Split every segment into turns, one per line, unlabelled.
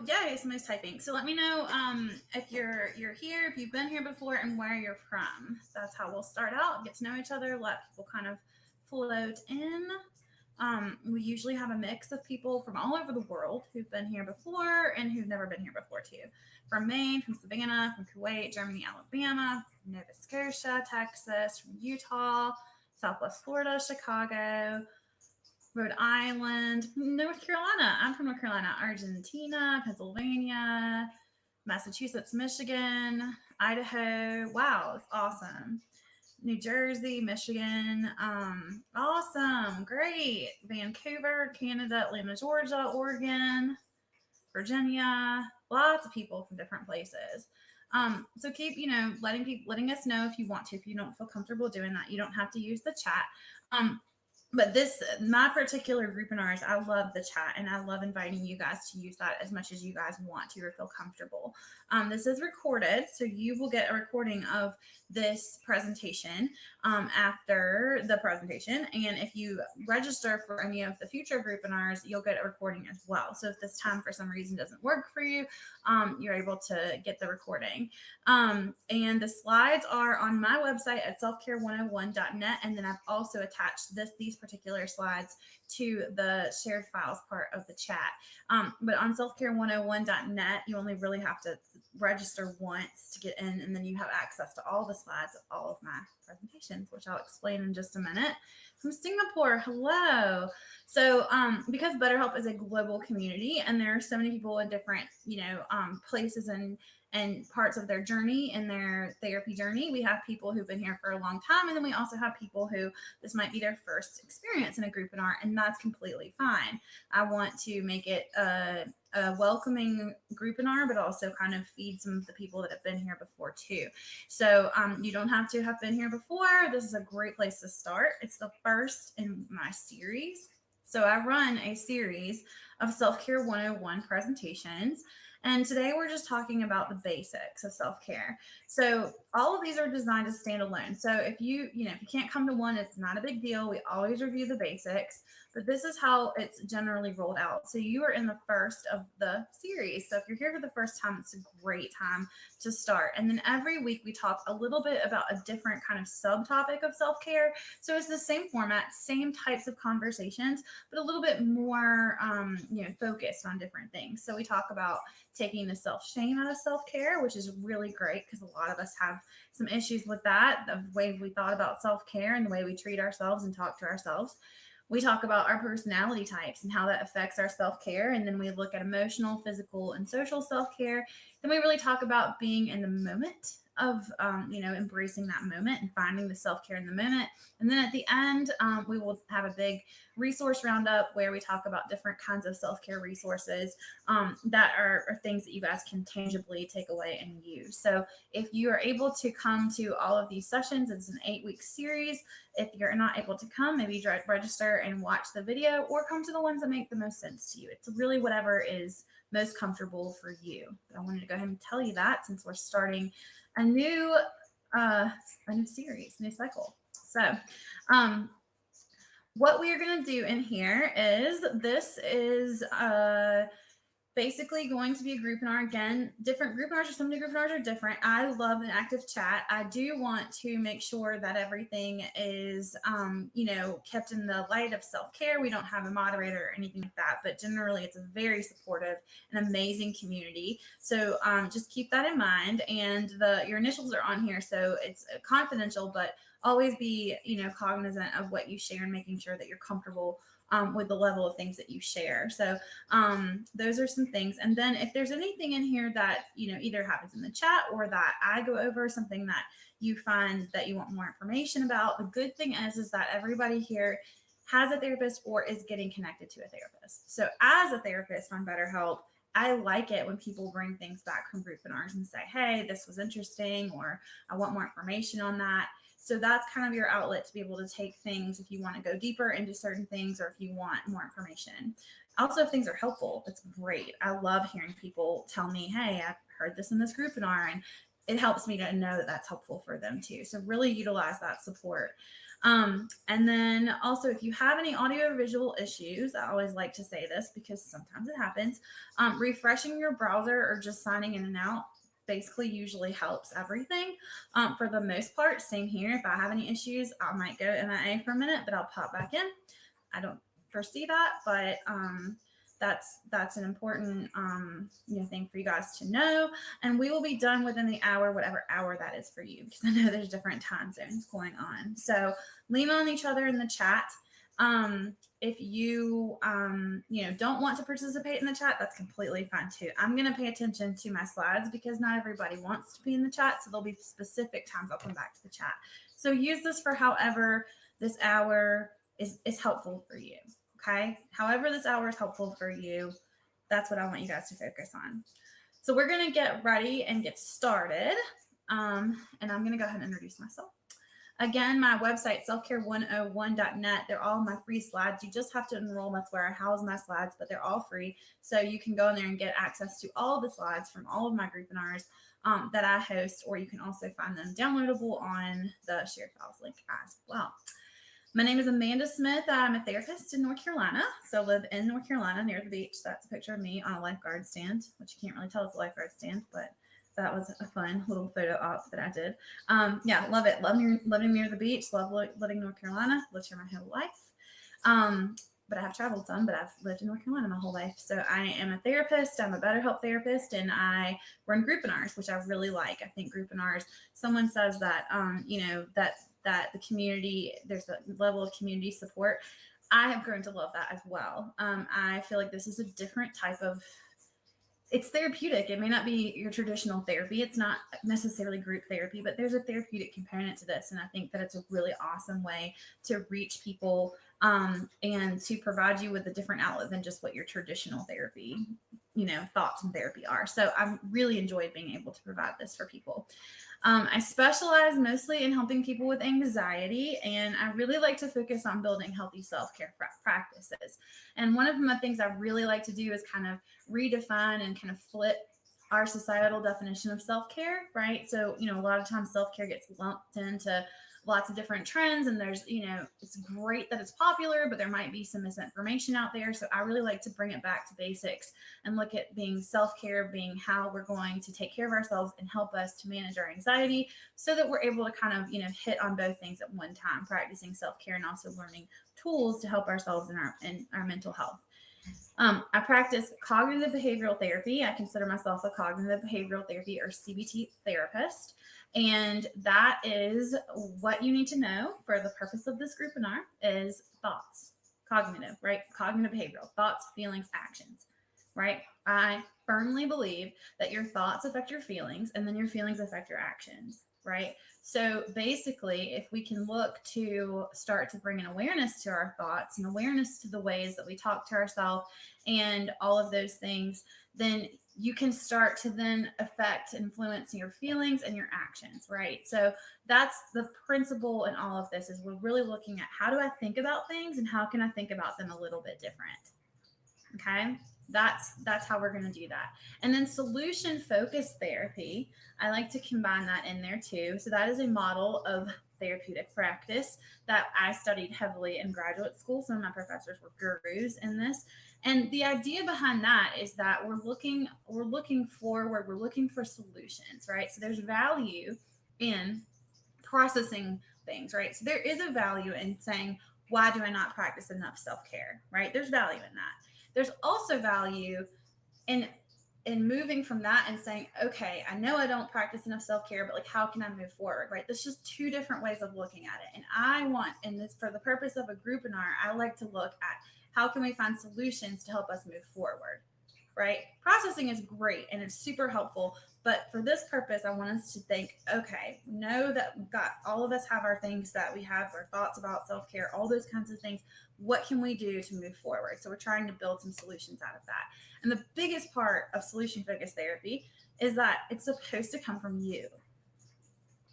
yay, somebody's typing. So let me know if you're here, if you've been here before, and where you're from. That's how we'll start out. Get to know each other. Let people kind of float in. We usually have a mix of people from all over the world who've been here before and who've never been here before too. From Maine, from Savannah, from Kuwait, Germany, Alabama, Nova Scotia, Texas, from Utah, Southwest Florida, Chicago, Rhode Island, North Carolina. I'm from North Carolina, Argentina, Pennsylvania, Massachusetts, Michigan, Idaho. Wow, it's awesome. New Jersey, Michigan. Awesome. Great. Vancouver, Canada, Atlanta, Georgia, Oregon, Virginia. Lots of people from different places. So keep, letting us know if you want to. If you don't feel comfortable doing that, you don't have to use the chat. But my particular group in ours, I love the chat and I love inviting you guys to use that as much as you guys want to or feel comfortable. This is recorded, so you will get a recording of this presentation after the presentation. And if you register for any of the future group in ours, you'll get a recording as well. So if this time for some reason doesn't work for you, you're able to get the recording. And the slides are on my website at selfcare101.net. And then I've also attached these particular slides to the shared files part of the chat. But on selfcare101.net, you only really have to register once to get in, and then you have access to all the slides of all of my presentations, which I'll explain in just a minute. From Singapore, hello. So because BetterHelp is a global community and there are so many people in different, places and parts of their journey and their therapy journey. We have people who've been here for a long time, and then we also have people who this might be their first experience in a group in art, and that's completely fine. I want to make it a welcoming group in art, but also kind of feed some of the people that have been here before too. So you don't have to have been here before. This is a great place to start. It's the first in my series. So I run a series of Self-Care 101 presentations. And today we're just talking about the basics of self-care. So all of these are designed to stand alone. So if you can't come to one, it's not a big deal. We always review the basics, but this is how it's generally rolled out. So you are in the first of the series. So if you're here for the first time, it's a great time to start. And then every week we talk a little bit about a different kind of subtopic of self-care. So it's the same format, same types of conversations, but a little bit more, focused on different things. So we talk about taking the self-shame out of self-care, which is really great because a lot of us have some issues with that, the way we thought about self-care and the way we treat ourselves and talk to ourselves. We talk about our personality types and how that affects our self-care. And then we look at emotional, physical, and social self-care. Then we really talk about being in the moment of, embracing that moment and finding the self-care in the moment. And then at the end, we will have a big resource roundup where we talk about different kinds of self-care resources that are things that you guys can tangibly take away and use. So if you are able to come to all of these sessions, it's an 8-week series. If you're not able to come, maybe register and watch the video or come to the ones that make the most sense to you. It's really whatever is most comfortable for you. But I wanted to go ahead and tell you that since we're starting a new series, new cycle. So what we are going to do in here is this is basically going to be a group in our, again, different group in ours, or some new group in ours are different. I love an active chat. I do want to make sure that everything is, kept in the light of self-care. We don't have a moderator or anything like that, but generally it's a very supportive and amazing community. So just keep that in mind. And your initials are on here, so it's confidential, but always be, cognizant of what you share and making sure that you're comfortable with the level of things that you share. So those are some things. And then if there's anything in here that, either happens in the chat or that I go over, something that you find that you want more information about, the good thing is that everybody here has a therapist or is getting connected to a therapist. So as a therapist on BetterHelp, I like it when people bring things back from group webinars and say, hey, this was interesting, or I want more information on that. So that's kind of your outlet to be able to take things if you want to go deeper into certain things or if you want more information. Also, if things are helpful, it's great. I love hearing people tell me, hey, I've heard this in this group webinar and it helps me to know that that's helpful for them too. So really utilize that support. And then also, if you have any audio or visual issues, I always like to say this because sometimes it happens, refreshing your browser or just signing in and out basically usually helps everything. For the most part, same here. If I have any issues, I might go MIA for a minute, but I'll pop back in. I don't foresee that, but that's an important thing for you guys to know. And we will be done within the hour, whatever hour that is for you, because I know there's different time zones going on. So lean on each other in the chat. If you don't want to participate in the chat, that's completely fine too. I'm going to pay attention to my slides because not everybody wants to be in the chat, so there'll be specific times I'll come back to the chat. So use this for however this hour is helpful for you. Okay, however this hour is helpful for you, that's what I want you guys to focus on. So we're going to get ready and get started. And I'm going to go ahead and introduce myself. Again, my website, selfcare101.net. They're all my free slides. You just have to enroll. That's where I house my slides, but they're all free. So you can go in there and get access to all of the slides from all of my groupinars that I host, or you can also find them downloadable on the shared files link as well. My name is Amanda Smith. I'm a therapist in North Carolina. So live in North Carolina near the beach. That's a picture of me on a lifeguard stand, which you can't really tell it's a lifeguard stand, but that was a fun little photo op that I did. Yeah, love it. Living near the beach. Love living in North Carolina. Lived here my whole life. But I have traveled some, but I've lived in North Carolina my whole life. So I am a therapist. I'm a BetterHelp therapist, and I run groupinars, which I really like. I think groupinars, someone says that, that the community, there's a level of community support. I have grown to love that as well. I feel like this is a different type of, it's therapeutic. It may not be your traditional therapy. It's not necessarily group therapy, but there's a therapeutic component to this. And I think that it's a really awesome way to reach people and to provide you with a different outlet than just what your traditional therapy, thoughts and therapy are. So I really enjoyed being able to provide this for people. I specialize mostly in helping people with anxiety, and I really like to focus on building healthy self-care practices. And one of the things I really like to do is kind of redefine and kind of flip our societal definition of self-care, right? So, a lot of times self-care gets lumped into lots of different trends, and there's, it's great that it's popular, but there might be some misinformation out there. So I really like to bring it back to basics and look at being self-care, being how we're going to take care of ourselves and help us to manage our anxiety so that we're able to kind of, hit on both things at one time, practicing self-care and also learning tools to help ourselves in our mental health. I practice cognitive behavioral therapy. I consider myself a cognitive behavioral therapy or CBT therapist. And that is what you need to know for the purpose of this groupinар is thoughts, cognitive, right? Cognitive behavioral, thoughts, feelings, actions, right? I firmly believe that your thoughts affect your feelings and then your feelings affect your actions, right? So basically, if we can look to start to bring an awareness to our thoughts and awareness to the ways that we talk to ourselves and all of those things, then you can start to then affect, influence your feelings and your actions, right? So that's the principle in all of this is we're really looking at how do I think about things and how can I think about them a little bit different, okay? That's how we're going to do that. And then solution focused therapy, I like to combine that in there too. So that is a model of therapeutic practice that I studied heavily in graduate school. Some of my professors were gurus in this. And the idea behind that is that we're looking forward, we're looking for solutions, right? So there's value in processing things, right? So there is a value in saying, why do I not practice enough self-care, right? There's value in that. There's also value in moving from that and saying, okay, I know I don't practice enough self-care, but like, how can I move forward, right? There's just two different ways of looking at it. And I want, and this for the purpose of a groupinар, I like to look at how can we find solutions to help us move forward, right? Processing is great and it's super helpful. But for this purpose, I want us to think, okay, know that we've got, all of us have our things that we have, our thoughts about self-care, all those kinds of things. What can we do to move forward? So we're trying to build some solutions out of that. And the biggest part of solution-focused therapy is that it's supposed to come from you,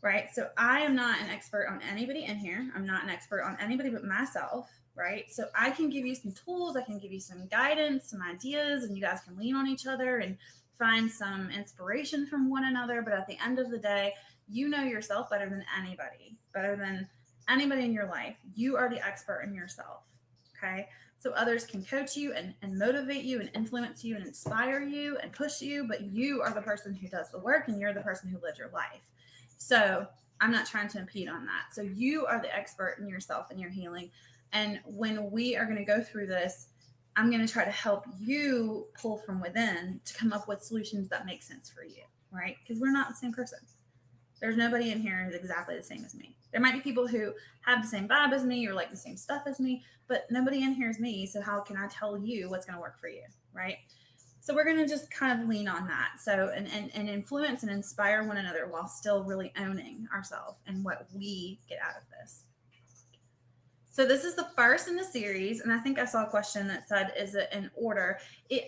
right? So I am not an expert on anybody in here. I'm not an expert on anybody but myself. right? So I can give you some tools, I can give you some guidance, some ideas, and you guys can lean on each other and find some inspiration from one another. But at the end of the day, you know yourself better than anybody in your life. You are the expert in yourself. Okay. So others can coach you and motivate you and influence you and inspire you and push you, but you are the person who does the work and you're the person who lives your life. So I'm not trying to impede on that. So you are the expert in yourself and your healing. And when we are going to go through this, I'm going to try to help you pull from within to come up with solutions that make sense for you, right? Because we're not the same person. There's nobody in here who's exactly the same as me. There might be people who have the same vibe as me or like the same stuff as me, but nobody in here is me. So how can I tell you what's going to work for you, right? So we're going to just kind of lean on that. So and influence and inspire one another while still really owning ourselves and what we get out of this. So this is the first in the series, and I think I saw a question that said, is it in order?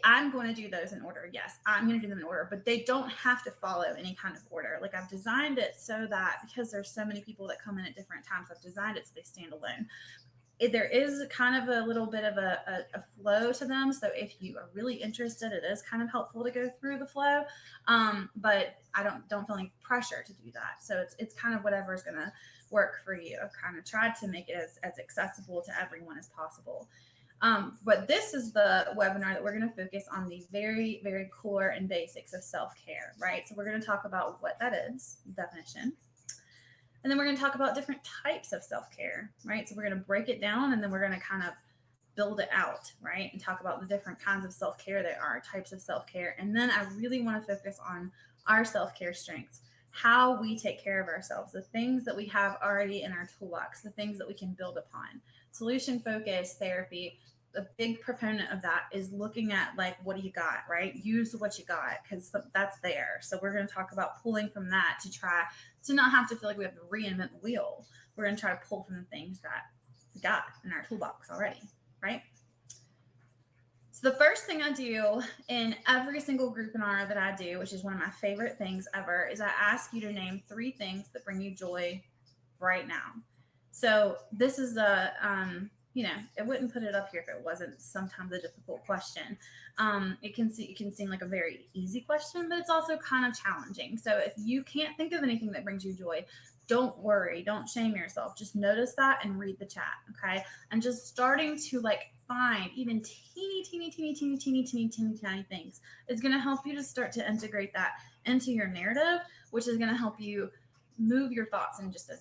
I'm going to do those in order. Yes, I'm going to do them in order, but they don't have to follow any kind of order. Like I've designed it so that because there's so many people that come in at different times, I've designed it so they stand alone. There is kind of a little bit of a flow to them. So if you are really interested, it is kind of helpful to go through the flow. But I don't feel any pressure to do that. So it's kind of whatever is going to work for you. I've kind of tried to make it as accessible to everyone as possible. But this is the webinar that we're going to focus on the very, very core and basics of self-care, right? So we're going to talk about what that is, definition. And then we're going to talk about different types of self-care, right? So we're going to break it down and then we're going to kind of build it out, right? And talk about the different kinds of self-care there are, types of self-care. And then I really want to focus on our self-care strengths, how we take care of ourselves, the things that we have already in our toolbox, the things that we can build upon. Solution focused therapy, a big proponent of that is looking at like, what do you got, right? Use what you got because that's there. So we're going to talk about pulling from that to try to not have to feel like we have to reinvent the wheel. We're going to try to pull from the things that we got in our toolbox already, right? So the first thing I do in every single groupinar that I do, which is one of my favorite things ever, is I ask you to name 3 things that bring you joy right now. So this is a, it wouldn't put it up here if it wasn't sometimes a difficult question. It can seem like a very easy question, but it's also kind of challenging. So if you can't think of anything that brings you joy, don't worry, don't shame yourself. Just notice that and read the chat, okay? And just starting to like find even teeny tiny things is going to help you to start to integrate that into your narrative, which is going to help you move your thoughts in just a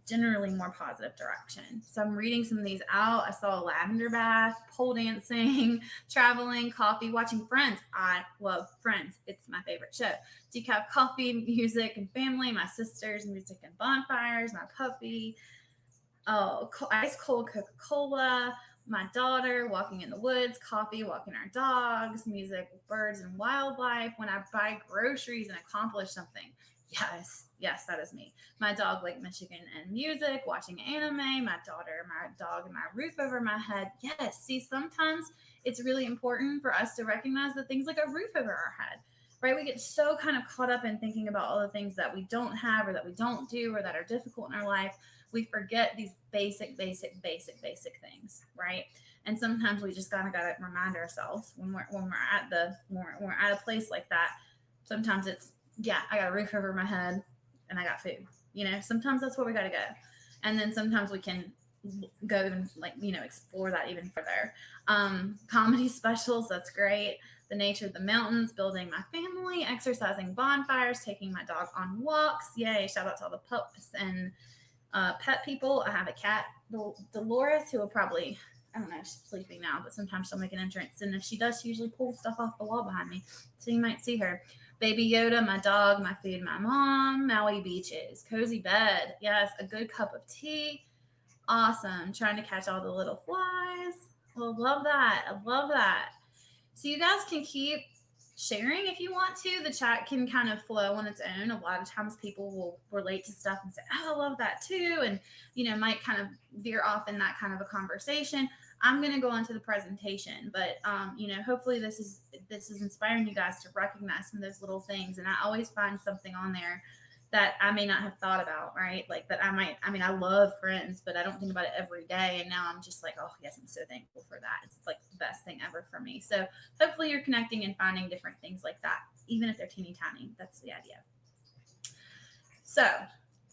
generally more positive direction. So I'm reading some of these out. I saw a lavender bath, pole dancing, traveling, coffee, watching Friends. I love Friends. It's my favorite show. Decaf coffee, music and family, my sisters, music and bonfires, my puppy, ice cold Coca-Cola, my daughter, walking in the woods, coffee, walking our dogs, music, birds and wildlife, when I buy groceries and accomplish something. Yes, that is me. My dog, Lake Michigan, and music, watching anime, my daughter, my dog, and my roof over my head. Yes, see, sometimes it's really important for us to recognize the things like a roof over our head, right? We get so kind of caught up in thinking about all the things that we don't have or that we don't do or that are difficult in our life. We forget these basic things, right? And sometimes we just gotta remind ourselves when we're at a place like that. Sometimes it's, I got a roof over my head and I got food. Sometimes that's where we got to go. And then sometimes we can go and explore that even further. Comedy specials, that's great. The nature of the mountains, building my family, exercising, bonfires, taking my dog on walks. Yay, shout out to all the pups and pet people. I have a cat, Dolores, who will probably, I don't know, she's sleeping now, but sometimes she'll make an entrance. And if she does, she usually pulls stuff off the wall behind me. So you might see her. Baby Yoda, my dog, my food, my mom, Maui beaches, cozy bed. Yes, a good cup of tea. Awesome. Trying to catch all the little flies. Well, love that. I love that. So you guys can keep sharing if you want to. The chat can kind of flow on its own. A lot of times people will relate to stuff and say, oh, I love that too. And, might kind of veer off in that kind of a conversation. I'm going to go on to the presentation, but, hopefully this is inspiring you guys to recognize some of those little things. And I always find something on there that I may not have thought about, right? Like that I love Friends, but I don't think about it every day. And now I'm just like, oh, yes, I'm so thankful for that. It's like the best thing ever for me. So hopefully you're connecting and finding different things like that, even if they're teeny tiny. That's the idea. So,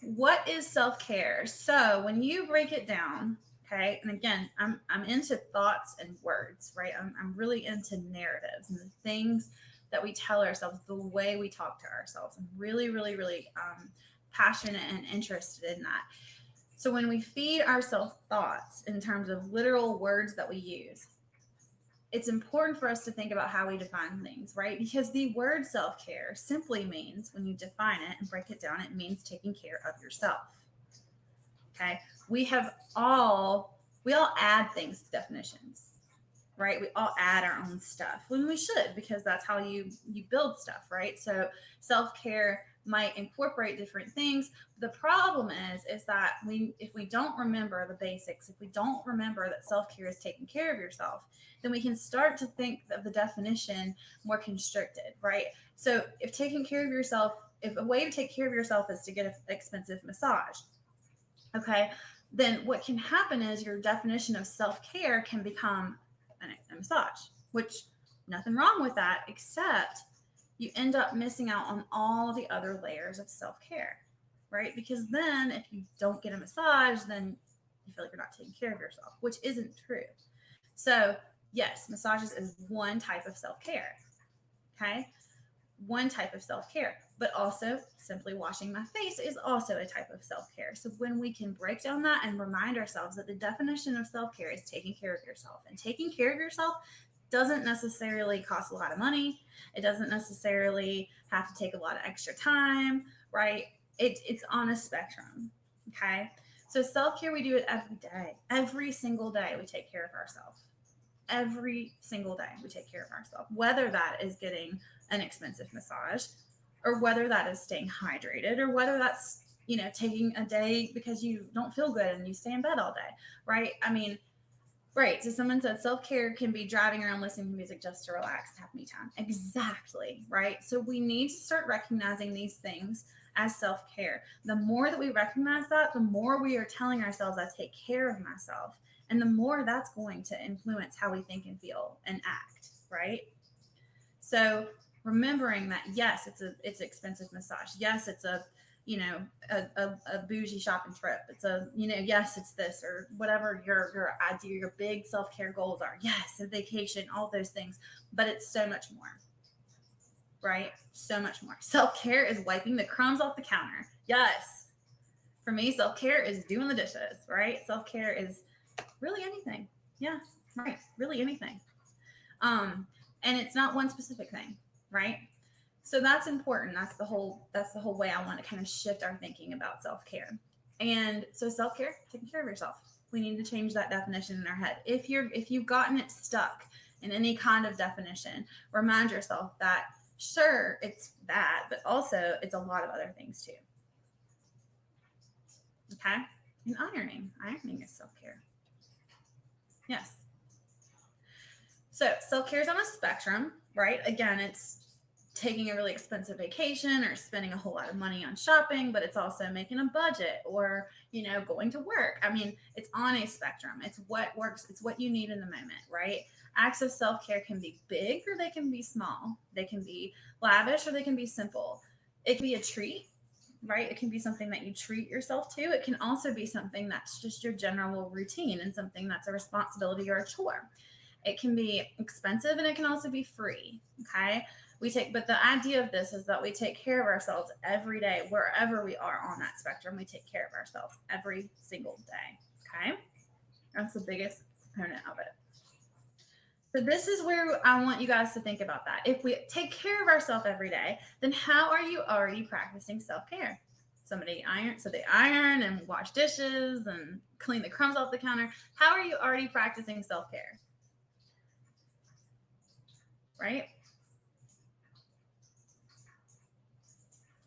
what is self care? So, when you break it down, okay, and again, I'm into thoughts and words, right? I'm really into narratives and the things that we tell ourselves, the way we talk to ourselves. I'm really, really, really passionate and interested in that. So, when we feed ourselves thoughts in terms of literal words that we use, it's important for us to think about how we define things, right? Because the word self care simply means, when you define it and break it down, it means taking care of yourself. Okay. We all add things to definitions, right? We all add our own stuff when we should, because that's how you build stuff, right? So self care might incorporate different things. The problem is that if we don't remember the basics, if we don't remember that self care is taking care of yourself, then we can start to think of the definition more constricted, right? So if taking care of yourself, if a way to take care of yourself is to get an expensive massage, okay, then what can happen is your definition of self care can become a massage, which nothing wrong with that, except you end up missing out on all the other layers of self care, right? Because then if you don't get a massage, then you feel like you're not taking care of yourself, which isn't true. So, yes, massages is one type of self care, okay? One type of self care, but also simply washing my face is also a type of self care. So when we can break down that and remind ourselves that the definition of self care is taking care of yourself, and taking care of yourself doesn't necessarily cost a lot of money, it doesn't necessarily have to take a lot of extra time, right? It's on a spectrum, okay? So self care, we do it every day, every single day. We take care of ourselves. Every single day we take care of ourselves, whether that is getting an expensive massage, or whether that is staying hydrated, or whether that's, taking a day because you don't feel good and you stay in bed all day, right? I mean, right. So someone said self-care can be driving around listening to music just to relax and have me time. Exactly, right? So we need to start recognizing these things as self-care. The more that we recognize that, the more we are telling ourselves, I take care of myself. And the more that's going to influence how we think and feel and act, right? So remembering that, yes, it's an expensive massage. Yes, it's a bougie shopping trip. It's yes, it's this or whatever your idea, your big self-care goals are. Yes, a vacation, all those things, but it's so much more, right? So much more. Self-care is wiping the crumbs off the counter. Yes. For me, self-care is doing the dishes, right? Self-care is really anything. Yeah, right. Really anything. And it's not one specific thing, right? So that's important. That's the whole way I want to kind of shift our thinking about self-care. And so self-care, taking care of yourself. We need to change that definition in our head. If you've gotten it stuck in any kind of definition, remind yourself that sure, it's that, but also it's a lot of other things too. Okay? And ironing. Ironing is self-care. Yes. So self-care is on a spectrum, right? Again, it's taking a really expensive vacation or spending a whole lot of money on shopping, but it's also making a budget or, going to work. I mean, it's on a spectrum. It's what works. It's what you need in the moment, right? Acts of self-care can be big or they can be small. They can be lavish or they can be simple. It can be a treat, right? It can be something that you treat yourself to. It can also be something that's just your general routine and something that's a responsibility or a chore. It can be expensive and it can also be free. Okay. But the idea of this is that we take care of ourselves every day, wherever we are on that spectrum. We take care of ourselves every single day. Okay. That's the biggest component of it. So this is where I want you guys to think about that. If we take care of ourselves every day, then how are you already practicing self-care? So they iron and wash dishes and clean the crumbs off the counter. How are you already practicing self-care? Right?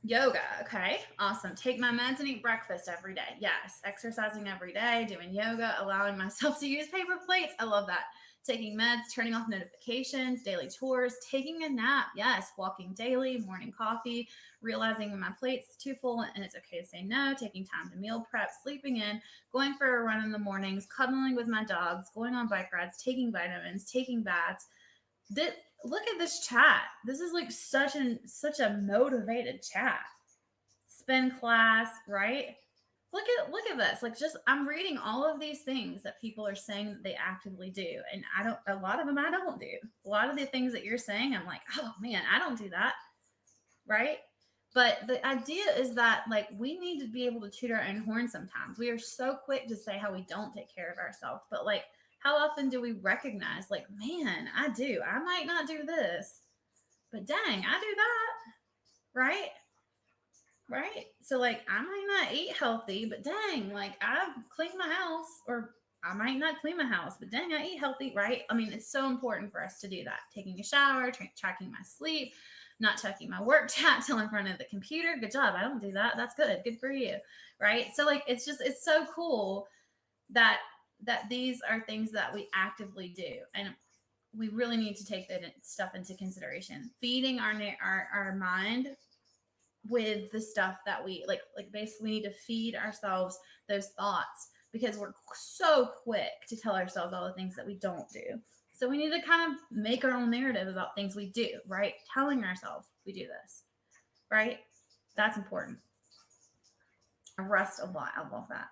Yoga. Okay. Awesome. Take my meds and eat breakfast every day. Yes. Exercising every day, doing yoga, allowing myself to use paper plates. I love that. taking meds, turning off notifications, daily chores, taking a nap. Yes, walking daily, morning coffee, realizing when my plate's too full and it's okay to say no, taking time to meal prep, sleeping in, going for a run in the mornings, cuddling with my dogs, going on bike rides, taking vitamins, taking baths. Look at this chat. This is like such a motivated chat. Spin class, right? Look at this. Like, just I'm reading all of these things that people are saying that they actively do, and a lot of them I don't do. A lot of the things that you're saying, I'm like, oh man, I don't do that, right? But the idea is that, like, we need to be able to toot our own horn sometimes. We are so quick to say how we don't take care of ourselves, but like, how often do we recognize, like, man, I do. I might not do this, but dang, I do that, right? Right? So, like, I might not eat healthy, but dang, like, I clean my house, or I might not clean my house, but dang, I eat healthy, right? I mean, it's so important for us to do that. Taking a shower, tracking my sleep, not checking my work chat till in front of the computer. Good job. I don't do that. That's good. Good for you, right? So, like, it's so cool that these are things that we actively do, and we really need to take that stuff into consideration. Feeding our mind with the stuff that we like basically we need to feed ourselves those thoughts, because we're so quick to tell ourselves all the things that we don't do. So we need to kind of make our own narrative about things we do, right? Telling ourselves we do this, right? That's important. I rest a lot. I love that.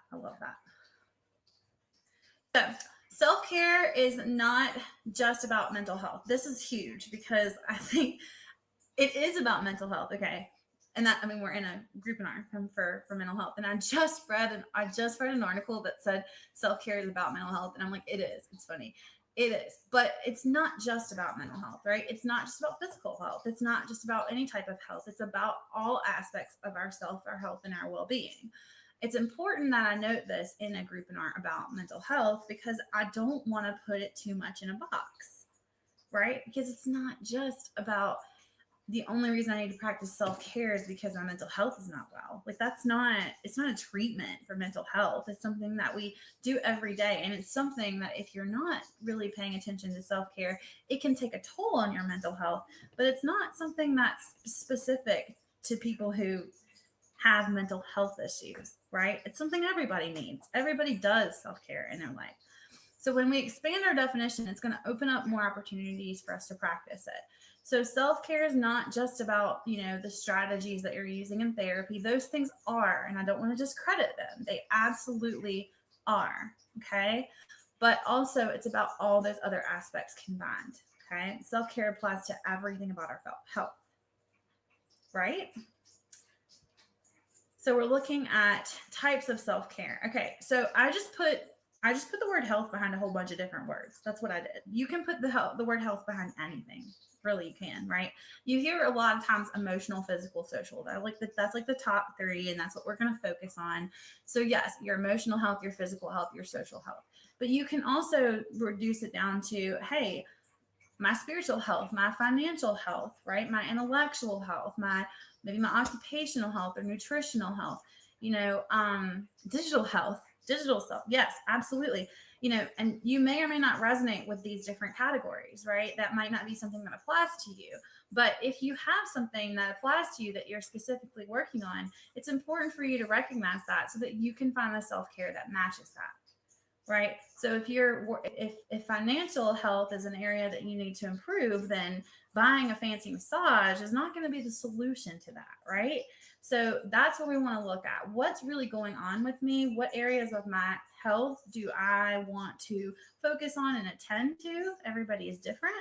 So self-care is not just about mental health. This is huge, because I think it is about mental health. Okay. And that, I mean, we're in a Groupon for mental health, and I just read an article that said self-care is about mental health, and I'm like, it is. It's funny, it is, but it's not just about mental health, right? It's not just about physical health. It's not just about any type of health. It's about all aspects of ourself, our health, and our well-being. It's important that I note this in a Groupon about mental health, because I don't want to put it too much in a box, right? Because it's not just about, the only reason I need to practice self-care is because my mental health is not well. Like, it's not a treatment for mental health. It's something that we do every day. And it's something that, if you're not really paying attention to self-care, it can take a toll on your mental health. But it's not something that's specific to people who have mental health issues, right? It's something everybody needs. Everybody does self-care in their life. So when we expand our definition, it's going to open up more opportunities for us to practice it. So self-care is not just about, the strategies that you're using in therapy. Those things are, and I don't want to discredit them. They absolutely are. Okay. But also, it's about all those other aspects combined. Okay. Self-care applies to everything about our health. Right? So we're looking at types of self-care. Okay. So I just put the word health behind a whole bunch of different words. That's what I did. You can put the word health behind anything. Really, you can, right? You hear a lot of times emotional, physical, social. That's like the top three, and that's what we're going to focus on. So yes, your emotional health, your physical health, your social health. But you can also reduce it down to, hey, my spiritual health, my financial health, right? My intellectual health, maybe my occupational health or nutritional health, digital health, digital stuff. Yes, absolutely. And you may or may not resonate with these different categories, right? That might not be something that applies to you. But if you have something that applies to you that you're specifically working on, it's important for you to recognize that, so that you can find the self-care that matches that, right? So if financial health is an area that you need to improve, then buying a fancy massage is not going to be the solution to that, right? So that's what we want to look at. What's really going on with me? What areas of my health do I want to focus on and attend to? Everybody is different.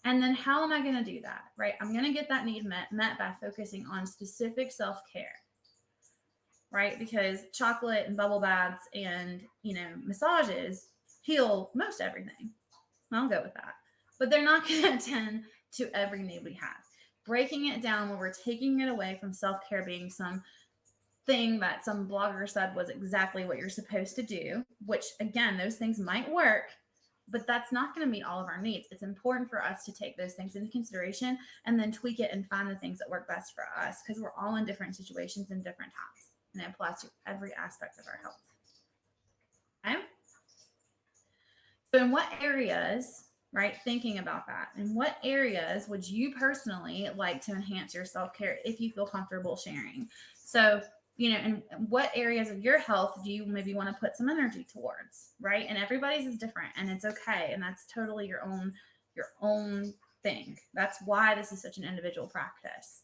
And then how am I going to do that, right? I'm going to get that need met by focusing on specific self-care, right? Because chocolate and bubble baths and, massages heal most everything. I'll go with that. But they're not going to attend to every need we have. Breaking it down where we're taking it away from self-care being some thing that some blogger said was exactly what you're supposed to do, which, again, those things might work, but that's not going to meet all of our needs. It's important for us to take those things into consideration and then tweak it and find the things that work best for us, because we're all in different situations and different times, and it applies to every aspect of our health. Okay? So in what areas, right, thinking about that, in what areas would you personally like to enhance your self-care if you feel comfortable sharing? So, in what areas of your health do you maybe want to put some energy towards, right? And everybody's is different, and it's okay, and that's totally your own thing. That's why this is such an individual practice.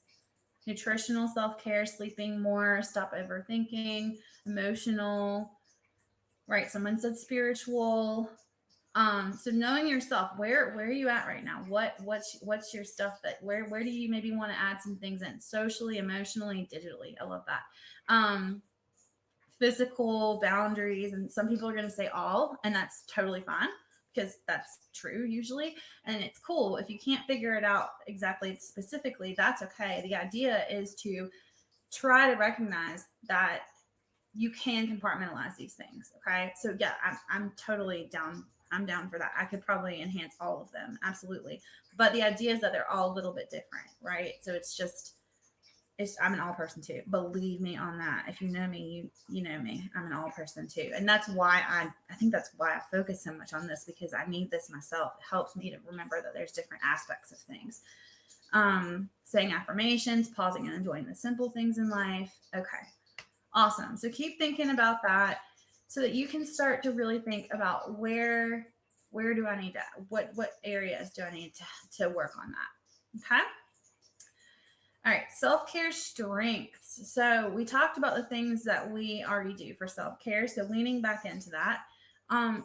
Nutritional self-care, sleeping more, stop overthinking, emotional, right? Someone said spiritual. So knowing yourself, where are you at right now? What's your stuff that where do you maybe want to add some things in socially, emotionally, digitally? I love that. Physical boundaries, and some people are going to say all, and that's totally fine because that's true usually, and it's cool if you can't figure it out exactly specifically. That's okay. The idea is to try to recognize that you can compartmentalize these things. Okay. So yeah, I'm totally down. I'm down for that. I could probably enhance all of them. Absolutely. But the idea is that they're all a little bit different, right? So I'm an all person too. Believe me on that. If you know me, you know me. I'm an all person too. And that's why I think that's why I focus so much on this, because I need this myself. It helps me to remember that there's different aspects of things. Saying affirmations, pausing and enjoying the simple things in life. Okay. Awesome. So keep thinking about that so that you can start to really think about where do I need to, what areas do I need to work on that. Okay. All right. Self-care strengths. So we talked about the things that we already do for self-care. So leaning back into that,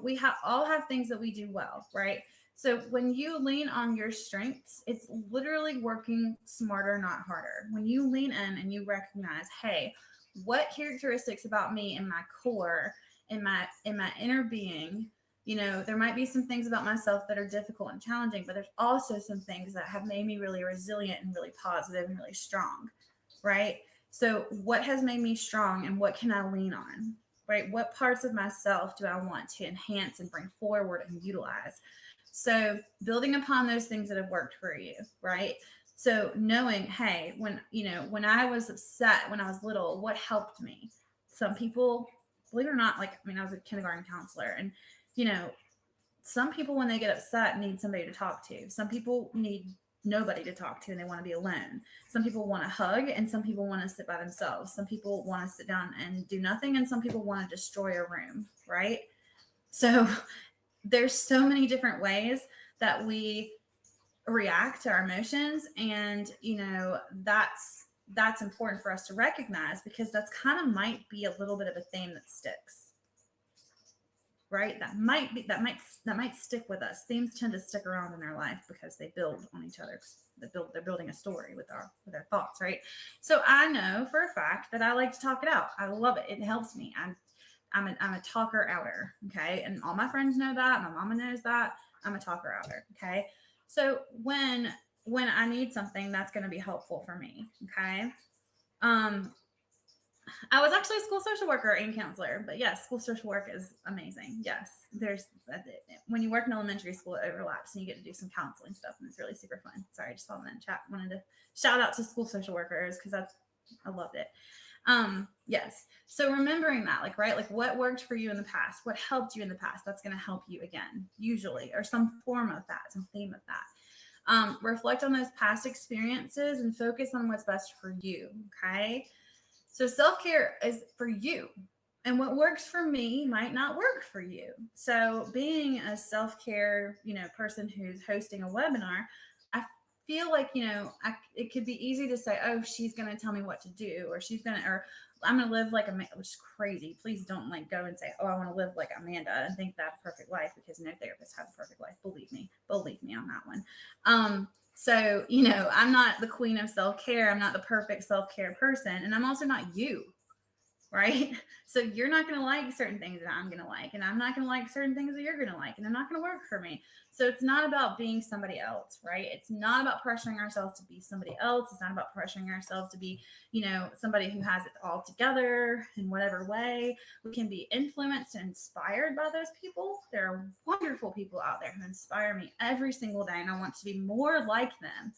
we all have things that we do well, right? So when you lean on your strengths, it's literally working smarter, not harder. When you lean in and you recognize, hey, what characteristics about me in my core, in my inner being, there might be some things about myself that are difficult and challenging, but there's also some things that have made me really resilient and really positive and really strong, right? So what has made me strong and what can I lean on, right? What parts of myself do I want to enhance and bring forward and utilize? So building upon those things that have worked for you, right? So knowing, hey, when I was upset when I was little, what helped me? Some people, believe it or not, I was a kindergarten counselor, and you know, some people when they get upset need somebody to talk to. Some people need nobody to talk to and they want to be alone. Some people want a hug and some people want to sit by themselves. Some people want to sit down and do nothing and some people want to destroy a room, right? So there's so many different ways that we react to our emotions, and that's important for us to recognize, because that's kind of might be a little bit of a theme that sticks, right? That might stick with us. Themes tend to stick around in our life because they build on each other. They're building a story with our thoughts, right? So I know for a fact that I like to talk it out. I love it. It helps me. I'm a talker outer, okay? And all my friends know that. My mama knows that. I'm a talker outer, okay? So when I need something, that's going to be helpful for me, okay? I was actually a school social worker and counselor, but yes, school social work is amazing. Yes, when you work in elementary school, it overlaps and you get to do some counseling stuff, and it's really super fun. Sorry, I just saw that in chat. Wanted to shout out to school social workers because I loved it. Yes. So remembering that, right, what worked for you in the past, what helped you in the past, that's going to help you again, usually, or some form of that, some theme of that. Reflect on those past experiences and focus on what's best for you. Okay. So self-care is for you. And what works for me might not work for you. So being a self-care, person who's hosting a webinar, I feel like, it could be easy to say, oh, she's going to tell me what to do, or I'm going to live like Amanda, which is crazy. Please don't go and say, oh, I want to live like Amanda and think that a perfect life, because no therapist has a perfect life. Believe me on that one. So, I'm not the queen of self-care. I'm not the perfect self-care person. And I'm also not you, right? So you're not going to like certain things that I'm going to like, and I'm not going to like certain things that you're going to like, and they're not going to work for me. So it's not about being somebody else, right? It's not about pressuring ourselves to be somebody else. It's not about pressuring ourselves to be, somebody who has it all together in whatever way. We can be influenced and inspired by those people. There are wonderful people out there who inspire me every single day, and I want to be more like them,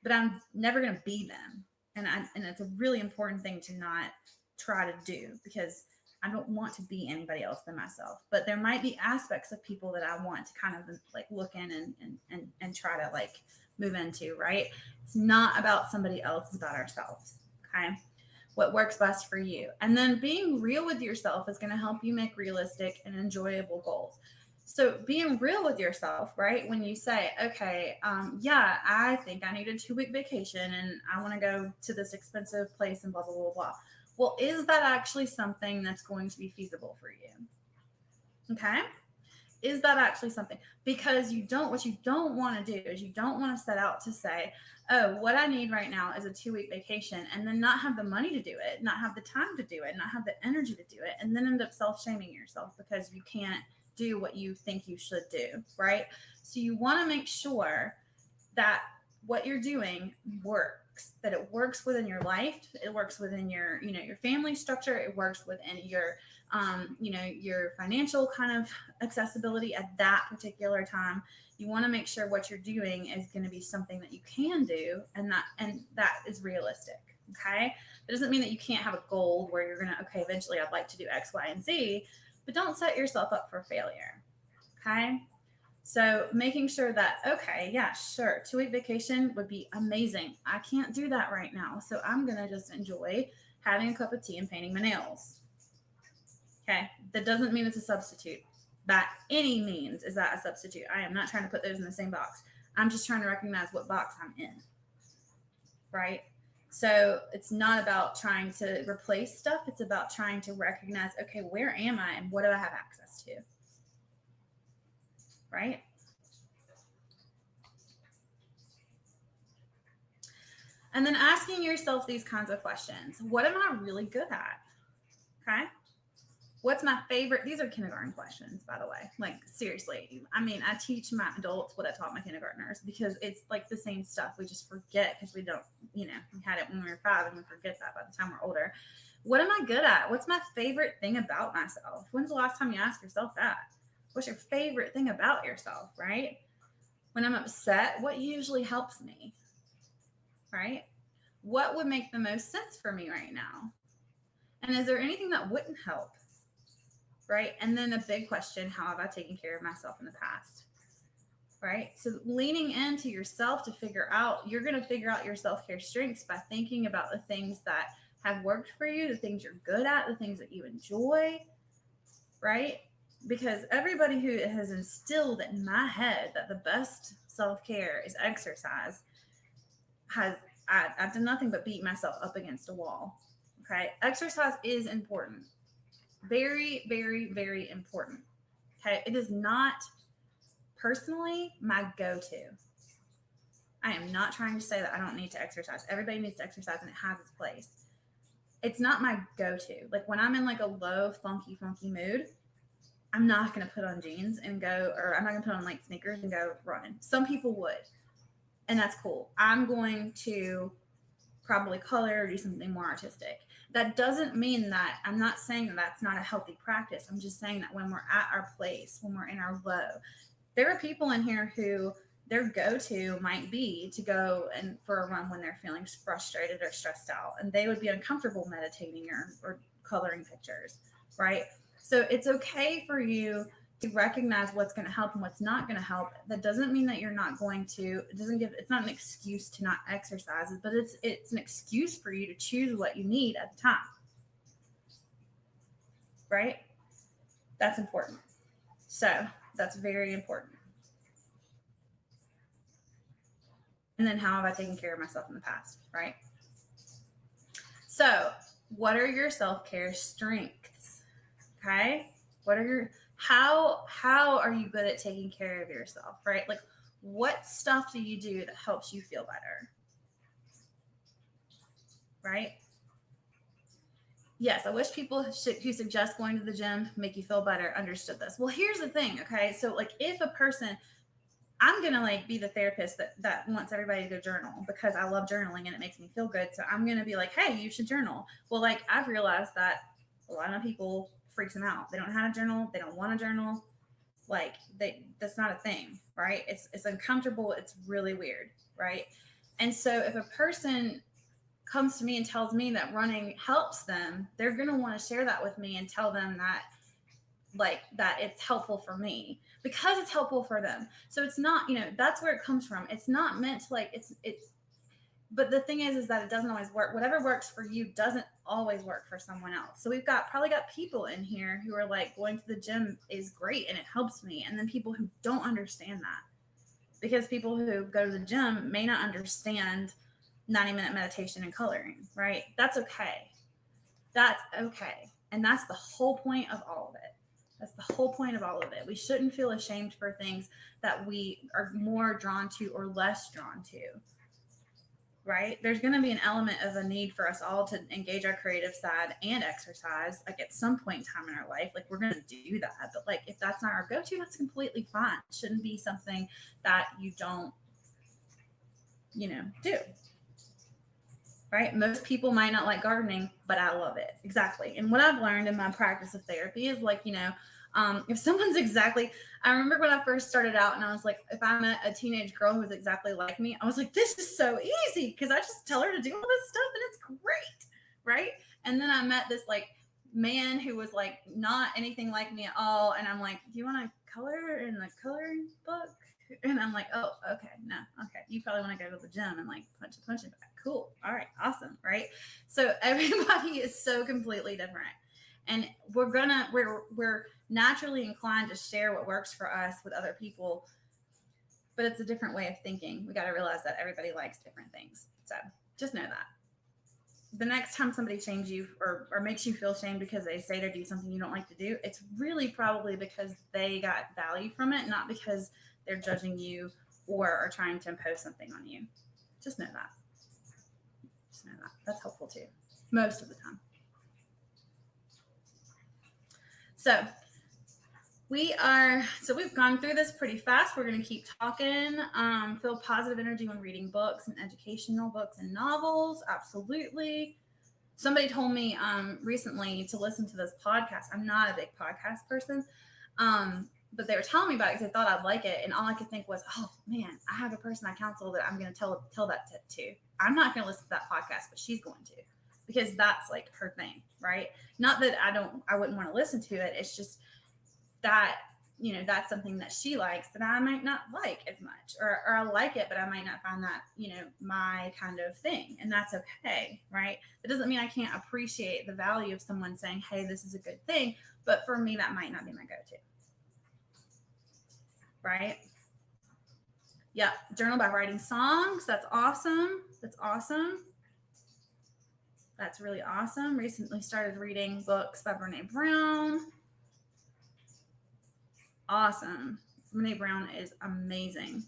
but I'm never going to be them. And it's a really important thing to not try to do, because I don't want to be anybody else than myself, but there might be aspects of people that I want to kind of like look in and try to like move into, right? It's not about somebody else, it's about ourselves. Okay. What works best for you. And then being real with yourself is going to help you make realistic and enjoyable goals. So being real with yourself, right? When you say, okay, yeah, I think I need a 2 week vacation and I want to go to this expensive place and blah, blah, blah, blah. Well, is that actually something that's going to be feasible for you? Okay. Is that actually something? Because what you don't want to do is you don't want to set out to say, oh, what I need right now is a 2 week vacation, and then not have the money to do it, not have the time to do it, not have the energy to do it, and then end up self shaming yourself because you can't do what you think you should do, right? So you want to make sure that what you're doing works, that it works within your life, it works within your, your family structure, it works within your, your financial kind of accessibility at that particular time. You want to make sure what you're doing is going to be something that you can do, and that is realistic. Okay. That doesn't mean that you can't have a goal where you're going to, okay, eventually I'd like to do X, Y, and Z, but don't set yourself up for failure. Okay. So making sure that, okay, yeah, sure, 2 week vacation would be amazing. I can't do that right now. So I'm going to just enjoy having a cup of tea and painting my nails. Okay. That doesn't mean it's a substitute. By any means is that a substitute. I am not trying to put those in the same box. I'm just trying to recognize what box I'm in. Right. So it's not about trying to replace stuff. It's about trying to recognize, okay, where am I and what do I have access to? Right? And then asking yourself these kinds of questions. What am I really good at? Okay. What's my favorite? These are kindergarten questions, by the way. Like, seriously. I mean, I teach my adults what I taught my kindergartners because it's like the same stuff. We just forget because we don't, we had it when we were 5 and we forget that by the time we're older. What am I good at? What's my favorite thing about myself? When's the last time you asked yourself that? What's your favorite thing about yourself, right? When I'm upset, what usually helps me, right? What would make the most sense for me right now? And is there anything that wouldn't help? Right? And then a big question, how have I taken care of myself in the past? Right? So leaning into yourself to figure out, you're going to figure out your self-care strengths by thinking about the things that have worked for you, the things you're good at, the things that you enjoy, right? Because everybody who has instilled in my head that the best self-care is exercise I've done nothing but beat myself up against a wall. Okay. Exercise is important. Very, very, very important. Okay. It is not personally my go-to. I am not trying to say that I don't need to exercise. Everybody needs to exercise and it has its place. It's not my go-to. Like when I'm in like a low, funky mood, I'm not going to put on jeans and go, or I'm not going to put on like sneakers and go running. Some people would, and that's cool. I'm going to probably color or do something more artistic. That doesn't mean that I'm not saying that that's not a healthy practice. I'm just saying that when we're at our place, when we're in our low, there are people in here who their go-to might be to go and for a run when they're feeling frustrated or stressed out, and they would be uncomfortable meditating or coloring pictures, right? So it's okay for you to recognize what's going to help and what's not going to help. That doesn't mean that you're not going to, it's not an excuse to not exercise, but it's an excuse for you to choose what you need at the time. Right? That's important. So that's very important. And then how have I taken care of myself in the past? Right? So what are your self-care strengths? Okay? How are you good at taking care of yourself, right? Like what stuff do you do that helps you feel better? Right? Yes, I wish people who suggest going to the gym make you feel better understood this. Well, here's the thing, okay? So like if a person, I'm going to like be the therapist that wants everybody to go journal because I love journaling and it makes me feel good. So I'm going to be like, hey, you should journal. Well, like I've realized that a lot of people freaks them out. They don't know how to journal. They don't want to journal. Like that's not a thing, right? It's uncomfortable. It's really weird, right? And so if a person comes to me and tells me that running helps them, they're going to want to share that with me and tell them that, like, that it's helpful for me because it's helpful for them. So it's not, that's where it comes from. It's not meant to, like, it's but the thing is that it doesn't always work. Whatever works for you doesn't always work for someone else. So we've probably got people in here who are like, going to the gym is great and it helps me, and then people who don't understand that, because people who go to the gym may not understand 90-minute meditation and coloring, right? That's okay. That's okay. And that's the whole point of all of it. That's the whole point of all of it. We shouldn't feel ashamed for things that we are more drawn to or less drawn to, right? There's going to be an element of a need for us all to engage our creative side and exercise, like, at some point in time in our life. Like, we're going to do that. But, like, if that's not our go-to, that's completely fine. It shouldn't be something that you don't, do. Right? Most people might not like gardening, but I love it. Exactly. And what I've learned in my practice of therapy is, like, if someone's I remember when I first started out and I was like, if I met a teenage girl who was exactly like me, I was like, this is so easy because I just tell her to do all this stuff and it's great. Right. And then I met this, like, man who was, like, not anything like me at all. And I'm like, do you want to color in the coloring book? And I'm like, oh, okay, no, okay. You probably want to go to the gym and, like, punch it back. Cool. All right. Awesome. Right. So everybody is so completely different. And we're naturally inclined to share what works for us with other people, but it's a different way of thinking. We got to realize that everybody likes different things. So just know that. The next time somebody shames you or makes you feel shamed because they say to do something you don't like to do, it's really probably because they got value from it, not because they're judging you or are trying to impose something on you. Just know that. Just know that. That's helpful too, most of the time. So we've gone through this pretty fast. We're going to keep talking. Feel positive energy when reading books and educational books and novels. Absolutely. Somebody told me recently to listen to this podcast. I'm not a big podcast person, but they were telling me about it because they thought I'd like it. And all I could think was, oh man, I have a person I counsel that I'm going to tell that to. I'm not going to listen to that podcast, but she's going to, because that's, like, her thing, right? Not that I wouldn't want to listen to it. It's just that, that's something that she likes that I might not like as much, or I like it, but I might not find that, my kind of thing. And that's okay, right? It doesn't mean I can't appreciate the value of someone saying, hey, this is a good thing, but for me, that might not be my go-to. Right? Yeah. Journal by writing songs. That's awesome. That's awesome. That's really awesome. Recently started reading books by Brene Brown. Awesome. Brene Brown is amazing.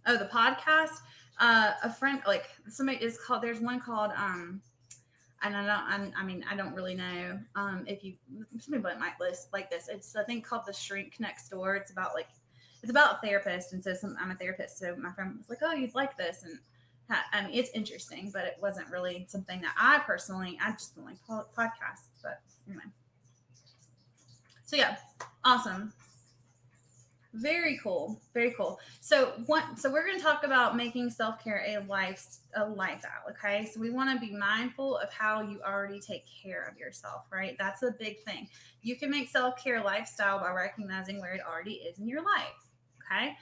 Oh, the podcast. A friend, like, somebody is called. There's one called. And I don't really know. If you, somebody might list like this. It's a thing called The Shrink Next Door. It's about a therapist, and so I'm a therapist. So my friend was like, "Oh, you'd like this," and it's interesting, but it wasn't really something that I just don't like podcasts. But anyway, so yeah, awesome. Very cool. Very cool. So we're going to talk about making self-care a lifestyle. Okay. So we want to be mindful of how you already take care of yourself, right? That's a big thing. You can make self-care a lifestyle by recognizing where it already is in your life. Okay.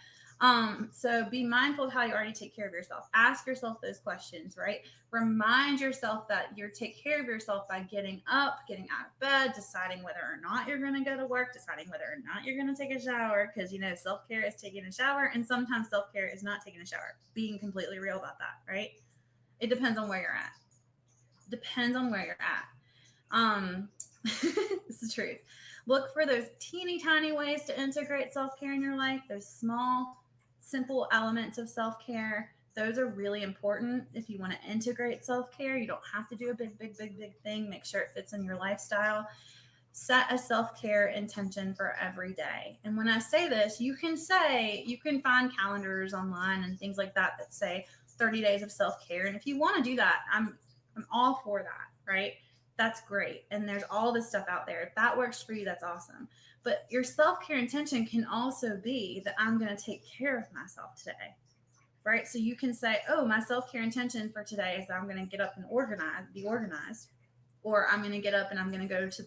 So be mindful of how you already take care of yourself. Ask yourself those questions, right? Remind yourself that you take care of yourself by getting up, getting out of bed, deciding whether or not you're going to go to work, deciding whether or not you're going to take a shower, because, self-care is taking a shower, and sometimes self-care is not taking a shower. Being completely real about that, right? It depends on where you're at. Depends on where you're at. This is the truth. Look for those teeny tiny ways to integrate self-care in your life. Those small, simple elements of self-care. Those are really important. If you want to integrate self-care, you don't have to do a big thing. Make sure it fits in your lifestyle. Set a self-care intention for every day. And when I say this, you can find calendars online and things like that say 30 days of self-care. And if you want to do that, I'm all for that, right? That's great. And there's all this stuff out there. If that works for you, that's awesome. But your self-care intention can also be that I'm going to take care of myself today. right? So you can say, oh, my self-care intention for today is that I'm going to get up and be organized, or I'm going to get up and I'm going to go to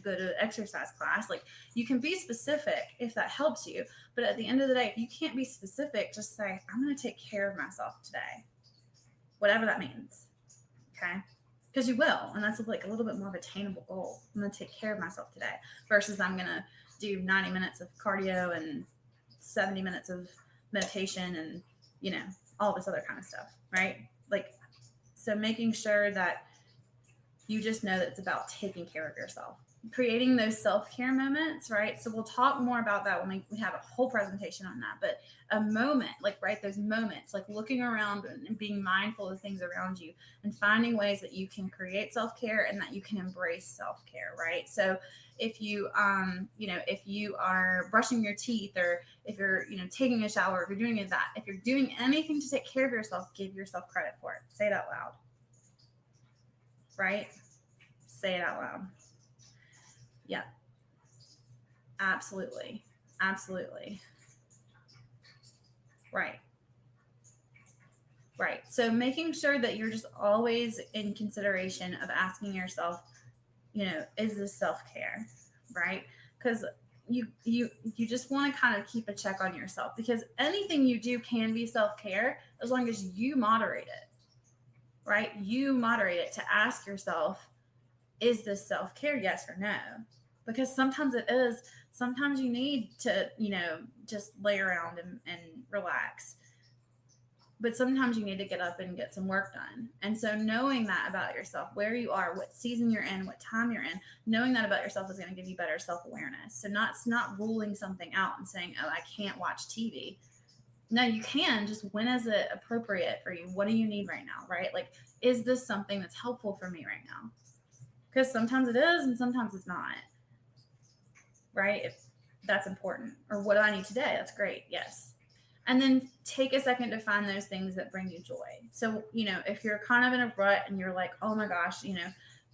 go to exercise class. Like, you can be specific if that helps you. But at the end of the day, if you can't be specific, just say, I'm going to take care of myself today, whatever that means. Okay. Because you will. And that's like a little bit more of a attainable goal. I'm going to take care of myself today versus I'm going to do 90 minutes of cardio and 70 minutes of meditation and, all this other kind of stuff. Right. Like, so making sure that you just know that it's about taking care of yourself, creating those self-care moments, right? So we'll talk more about that when we have a whole presentation on that. But a moment, like, right, those moments, like looking around and being mindful of things around you and finding ways that you can create self-care and that you can embrace self-care, right? So if you if you are brushing your teeth, or if you're taking a shower, if you're doing that, if you're doing anything to take care of yourself, give yourself credit for it. Say it out loud. Right? Say it out loud. Yeah. Absolutely. Absolutely. Right. Right. So making sure that you're just always in consideration of asking yourself, is this self-care? Right? Because you just want to kind of keep a check on yourself, because anything you do can be self-care as long as you moderate it. Right? You moderate it to ask yourself, is this self-care, yes or no? Because sometimes it is. Sometimes you need to just lay around and relax, but sometimes you need to get up and get some work done. And so knowing that about yourself, where you are, what season you're in, what time you're in, knowing that about yourself is going to give you better self-awareness. So not ruling something out and saying, oh, I can't watch TV. No, you can. Just, when is it appropriate for you? What do you need right now? Right? Like, is this something that's helpful for me right now? Because sometimes it is and sometimes it's not. Right? If that's important. Or what do I need today? That's great. Yes. And then take a second to find those things that bring you joy. So, if you're kind of in a rut and you're like, oh my gosh,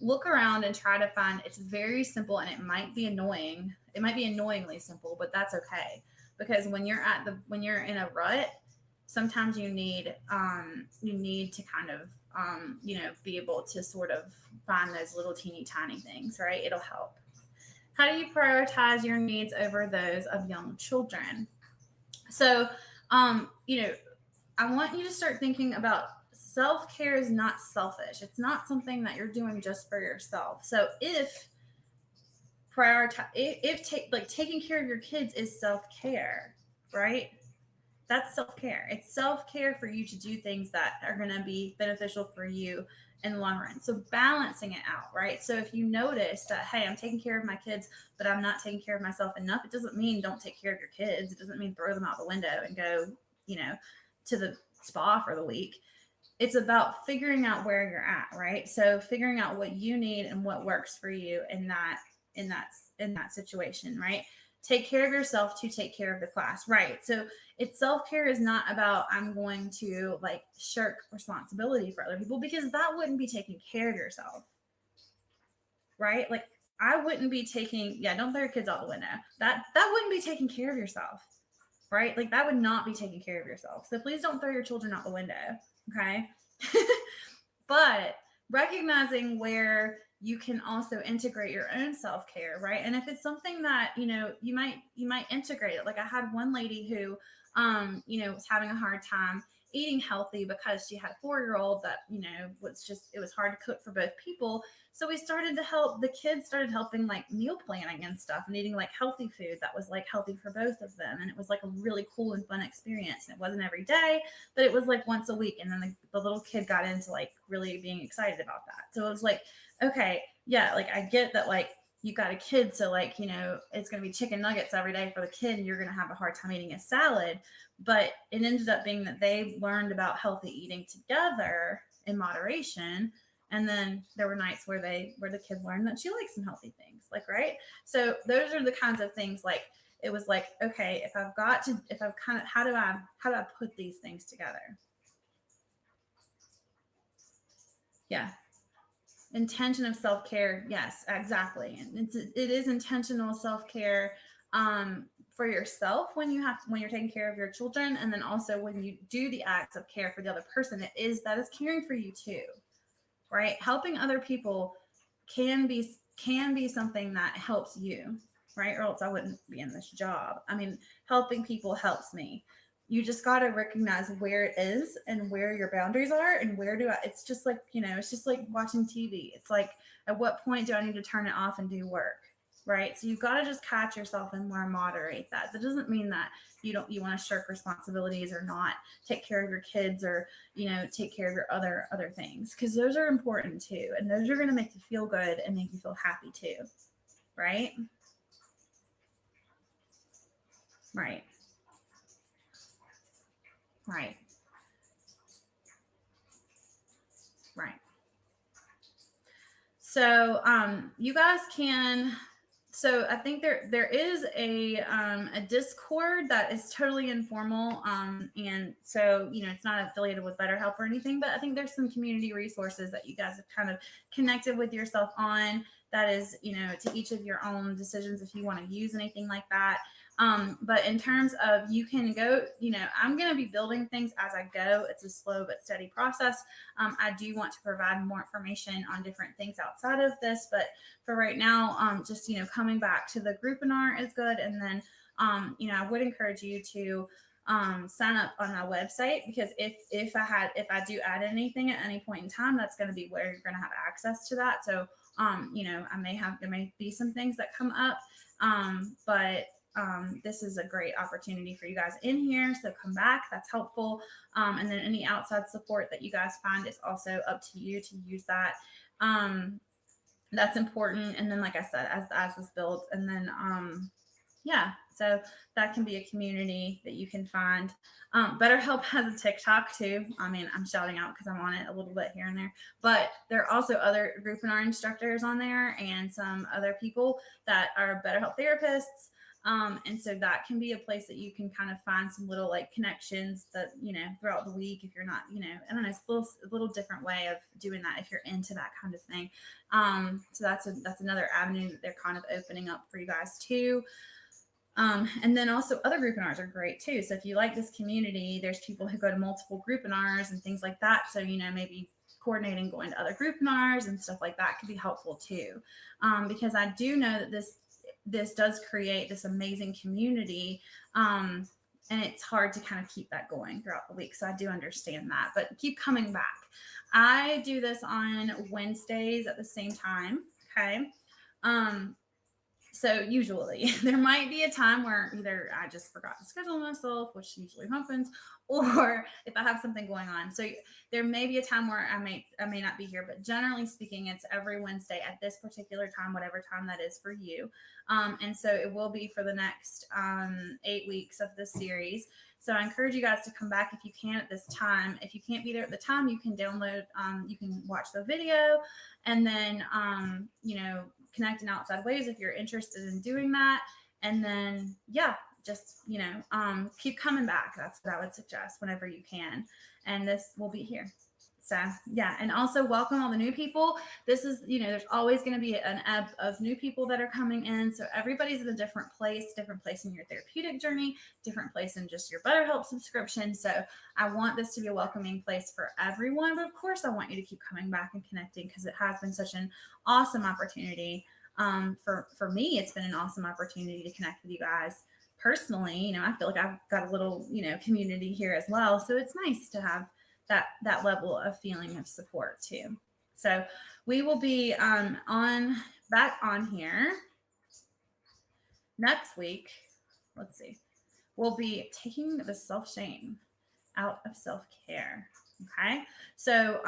look around and try to find, it's very simple, and it might be annoying. It might be annoyingly simple, but that's okay. Because when you're in a rut, sometimes you need to kind of be able to sort of find those little teeny tiny things, right? It'll help. How do you prioritize your needs over those of young children? So, I want you to start thinking about, self-care is not selfish. It's not something that you're doing just for yourself. So if taking care of your kids is self-care, right? That's self-care. It's self-care for you to do things that are going to be beneficial for you in the long run. So balancing it out, right? So if you notice that, hey, I'm taking care of my kids, but I'm not taking care of myself enough, it doesn't mean don't take care of your kids. It doesn't mean throw them out the window and go, to the spa for the week. It's about figuring out where you're at, right? So figuring out what you need and what works for you in that situation, right? Take care of yourself to take care of the class, right? So it's self-care is not about, I'm going to like shirk responsibility for other people, because that wouldn't be taking care of yourself, right? Like, I wouldn't be taking, don't throw your kids out the window. That wouldn't be taking care of yourself, right? Like, that would not be taking care of yourself. So please don't throw your children out the window, okay? But recognizing where you can also integrate your own self-care, right? And if it's something that, you might integrate it. Like, I had one lady who, was having a hard time eating healthy because she had a 4-year-old that, it was hard to cook for both people. So we started to help, the kids started helping like meal planning and stuff, and eating like healthy food that was like healthy for both of them. And it was like a really cool and fun experience. And it wasn't every day, but it was like once a week. And then the little kid got into like really being excited about that. So it was like, okay, yeah, like I get that, like, you got a kid, so like, it's going to be chicken nuggets every day for the kid, and you're going to have a hard time eating a salad. But it ended up being that they learned about healthy eating together in moderation. And then there were nights where the kid learned that she likes some healthy things, like, right? So those are the kinds of things, like, it was like, okay, how do I put these things together? Yeah. Intention of self-care. Yes, exactly. And it is intentional self-care for yourself when you're taking care of your children, and then also when you do the acts of care for the other person, that is caring for you too, right? Helping other people can be something that helps you, right? Or else I wouldn't be in this job. I mean, helping people helps me. You just got to recognize where it is and where your boundaries are, and where do I, it's just like, it's just like watching TV. It's like, at what point do I need to turn it off and do work? Right. So you've got to just catch yourself and more moderate that. That doesn't mean that you want to shirk responsibilities or not take care of your kids, or, take care of your other things, because those are important too. And those are going to make you feel good and make you feel happy too. Right. Right. Right. Right. So you guys can, so I think there is a Discord that is totally informal, and so it's not affiliated with BetterHelp or anything, but I think there's some community resources that you guys have kind of connected with yourself on. That is, to each of your own decisions if you want to use anything like that. But in terms of, you can go, I'm going to be building things as I go. It's a slow but steady process. I do want to provide more information on different things outside of this, but for right now, just, coming back to the Groupinar is good. And then, I would encourage you to sign up on my website, because if I do add anything at any point in time, that's going to be where you're going to have access to that. So, there may be some things that come up, but this is a great opportunity for you guys in here. So come back. That's helpful. And then any outside support that you guys find, is also up to you to use that. That's important. And then, like I said, as this builds, and then, yeah, so that can be a community that you can find. BetterHelp has a TikTok too. I mean, I'm shouting out because I'm on it a little bit here and there, but there are also other Groupinar instructors on there, and some other people that are BetterHelp therapists. And so that can be a place that you can kind of find some little like connections that, throughout the week, if you're not, I don't know, it's a little different way of doing that if you're into that kind of thing. So that's another avenue that they're kind of opening up for you guys too. And then also other Groupinars are great too. So if you like this community, there's people who go to multiple Groupinars and things like that. So, maybe coordinating going to other Groupinars and stuff like that could be helpful too. Because I do know that this does create this amazing community. And it's hard to kind of keep that going throughout the week. So I do understand that, but keep coming back. I do this on Wednesdays at the same time. Okay. So usually there might be a time where either I just forgot to schedule myself, which usually happens, or if I have something going on. So there may be a time where I may not be here, but generally speaking, it's every Wednesday at this particular time, whatever time that is for you. And so it will be for the next 8 weeks of this series. So I encourage you guys to come back if you can at this time. If you can't be there at the time, you can download, you can watch the video, and then, connect in outside ways if you're interested in doing that. And then, yeah, just, keep coming back. That's what I would suggest whenever you can. And this will be here. So, yeah. And also welcome all the new people. This is, there's always going to be an ebb of new people that are coming in. So everybody's at a different place in your therapeutic journey, different place in just your BetterHelp subscription. So I want this to be a welcoming place for everyone. But of course, I want you to keep coming back and connecting, because it has been such an awesome opportunity. For me, it's been an awesome opportunity to connect with you guys personally. I feel like I've got a little, community here as well. So it's nice to have that level of feeling of support too. So we will be back on here next week. Let's see. We'll be taking the self-shame out of self-care. Okay. So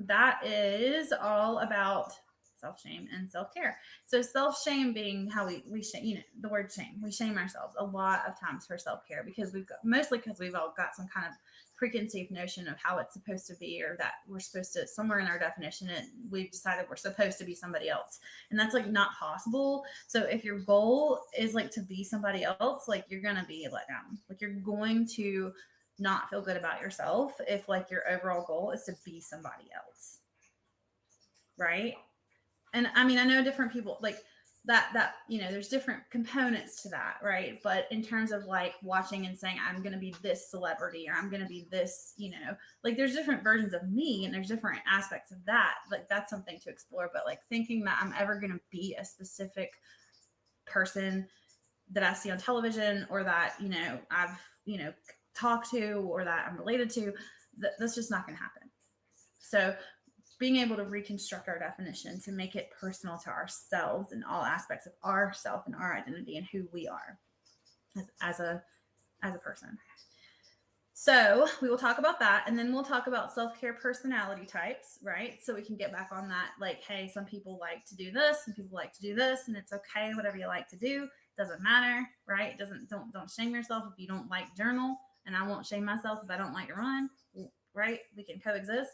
that is all about self-shame and self-care. So self-shame being how we shame, the word shame, we shame ourselves a lot of times for self-care, because we've all got some kind of preconceived notion of how it's supposed to be, or that we're supposed to, somewhere in our definition, and we've decided we're supposed to be somebody else, and that's like not possible. So if your goal is like to be somebody else, like you're gonna be let down, like you're going to not feel good about yourself if like your overall goal is to be somebody else, right? And I mean, I know different people, like that there's different components to that, right? But in terms of like watching and saying I'm going to be this celebrity or I'm going to be this, like there's different versions of me and there's different aspects of that. Like that's something to explore. But like thinking that I'm ever going to be a specific person that I see on television or that I've talked to or that I'm related to, that's just not going to happen. So being able to reconstruct our definition to make it personal to ourselves and all aspects of ourself and our identity and who we are as a person. So we will talk about that, and then we'll talk about self-care personality types, right? So we can get back on that, like, hey, some people like to do this, some people like to do this, and it's okay, whatever you like to do, doesn't matter, right? Don't shame yourself if you don't like journal, and I won't shame myself if I don't like to run, right? We can coexist.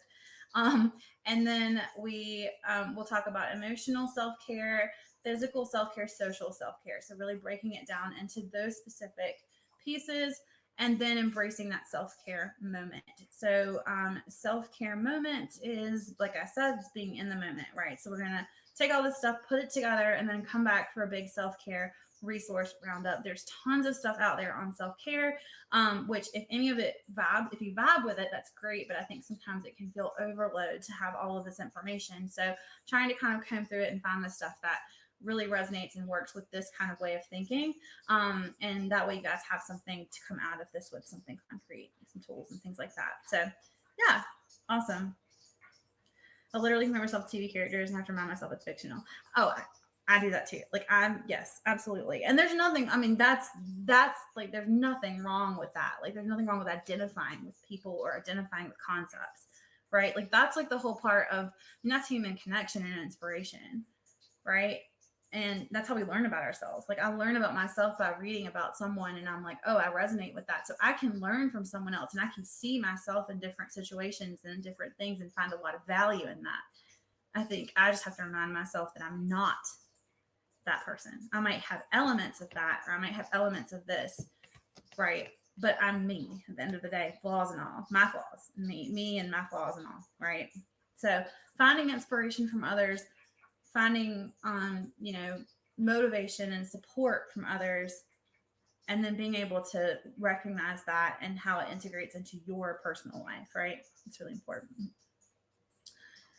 And then we'll talk about emotional self-care, physical self-care, social self-care. So really breaking it down into those specific pieces and then embracing that self-care moment. So self-care moment is, like I said, just being in the moment, right? So we're going to take all this stuff, put it together, and then come back for a big self-care resource roundup. There's tons of stuff out there on self-care, which if any of it if you vibe with it, that's great. But I think sometimes it can feel overload to have all of this information. So trying to kind of comb through it and find the stuff that really resonates and works with this kind of way of thinking. And that way you guys have something to come out of this with, something concrete, some tools and things like that. So yeah, awesome. I literally remember myself TV characters and I have to remind myself it's fictional. Oh, I do that too. Like yes, absolutely. And there's nothing, I mean, that's like, there's nothing wrong with that. Like there's nothing wrong with identifying with people or identifying with concepts, right? Like that's like the whole part of, that's human connection and inspiration, right? And that's how we learn about ourselves. Like I learn about myself by reading about someone and I'm like, oh, I resonate with that. So I can learn from someone else and I can see myself in different situations and different things and find a lot of value in that. I think I just have to remind myself that I'm not that person. I might have elements of that, or I might have elements of this, right? But I'm me at the end of the day, flaws and all, my flaws, me and my flaws and all, right? So finding inspiration from others, finding, motivation and support from others, and then being able to recognize that and how it integrates into your personal life, right? It's really important.